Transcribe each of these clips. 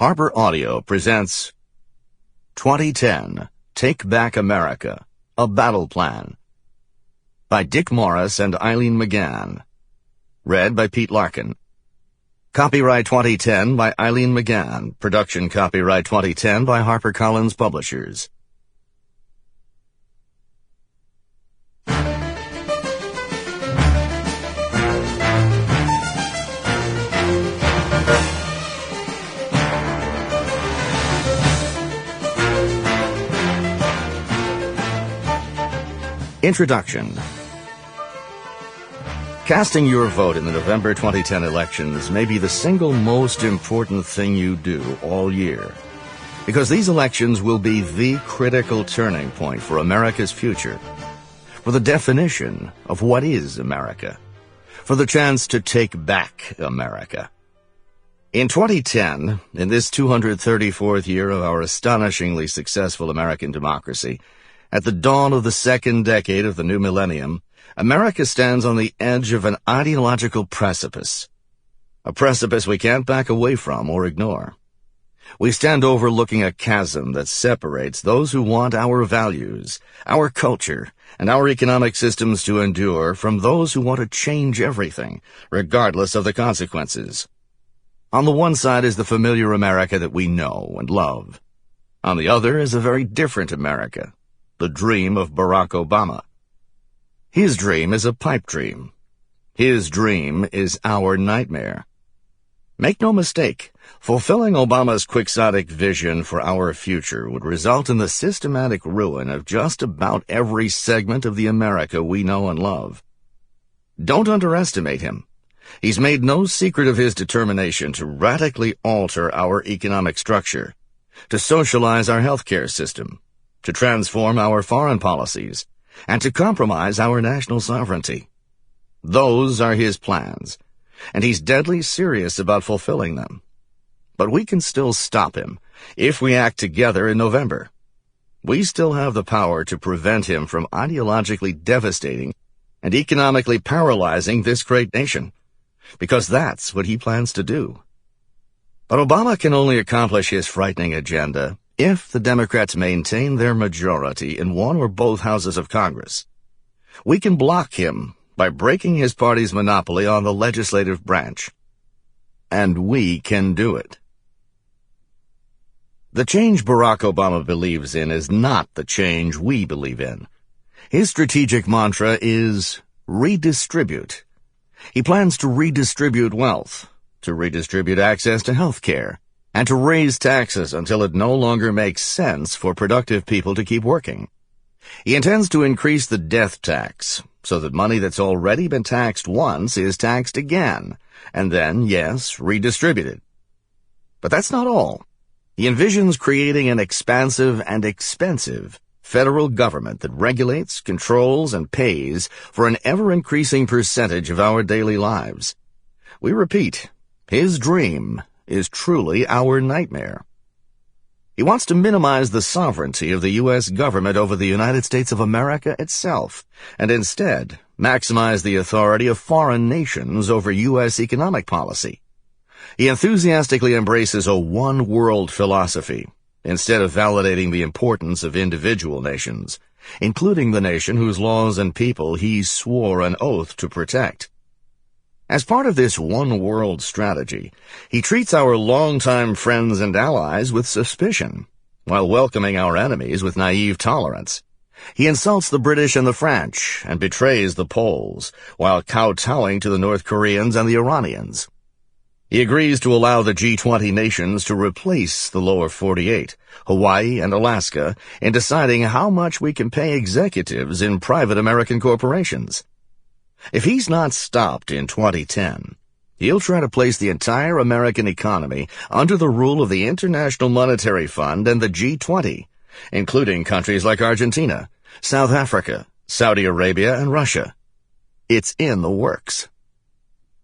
Harper Audio presents 2010 Take Back America, A Battle Plan by Dick Morris and Eileen McGann. Read by Pete Larkin. Copyright 2010 by Eileen McGann. Production copyright 2010 by HarperCollins Publishers. Introduction. Casting your vote in the November 2010 elections may be the single most important thing you do all year, because these elections will be the critical turning point for America's future, for the definition of what is America, for the chance to take back America. In 2010, in this 234th year of our astonishingly successful American democracy, at the dawn of the second decade of the new millennium, America stands on the edge of an ideological precipice, a precipice we can't back away from or ignore. We stand overlooking a chasm that separates those who want our values, our culture, and our economic systems to endure from those who want to change everything, regardless of the consequences. On the one side is the familiar America that we know and love. On the other is a very different America, the dream of Barack Obama. His dream is a pipe dream. His dream is our nightmare. Make no mistake, fulfilling Obama's quixotic vision for our future would result in the systematic ruin of just about every segment of the America we know and love. Don't underestimate him. He's made no secret of his determination to radically alter our economic structure, to socialize our healthcare system, to transform our foreign policies, and to compromise our national sovereignty. Those are his plans, and he's deadly serious about fulfilling them. But we can still stop him if we act together in November. We still have the power to prevent him from ideologically devastating and economically paralyzing this great nation, because that's what he plans to do. But Obama can only accomplish his frightening agenda if the Democrats maintain their majority in one or both houses of Congress. We can block him by breaking his party's monopoly on the legislative branch. And we can do it. The change Barack Obama believes in is not the change we believe in. His strategic mantra is redistribute. He plans to redistribute wealth, to redistribute access to health care, and to raise taxes until it no longer makes sense for productive people to keep working. He intends to increase the death tax so that money that's already been taxed once is taxed again, and then, yes, redistributed. But that's not all. He envisions creating an expansive and expensive federal government that regulates, controls, and pays for an ever-increasing percentage of our daily lives. We repeat, his dream is truly our nightmare. He wants to minimize the sovereignty of the U.S. government over the United States of America itself, and instead maximize the authority of foreign nations over U.S. economic policy. He enthusiastically embraces a one-world philosophy, instead of validating the importance of individual nations, including the nation whose laws and people he swore an oath to protect. As part of this one-world strategy, he treats our longtime friends and allies with suspicion, while welcoming our enemies with naive tolerance. He insults the British and the French, and betrays the Poles, while kowtowing to the North Koreans and the Iranians. He agrees to allow the G20 nations to replace the lower 48, Hawaii and Alaska, in deciding how much we can pay executives in private American corporations. If he's not stopped in 2010, he'll try to place the entire American economy under the rule of the International Monetary Fund and the G20, including countries like Argentina, South Africa, Saudi Arabia, and Russia. It's in the works.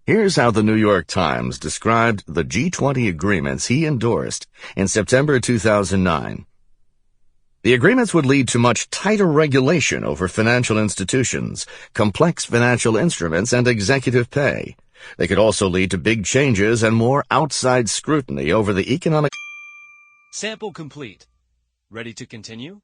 Here's how the New York Times described the G20 agreements he endorsed in September 2009. The agreements would lead to much tighter regulation over financial institutions, complex financial instruments, and executive pay. They could also lead to big changes and more outside scrutiny over the economic Sample complete. Ready to continue?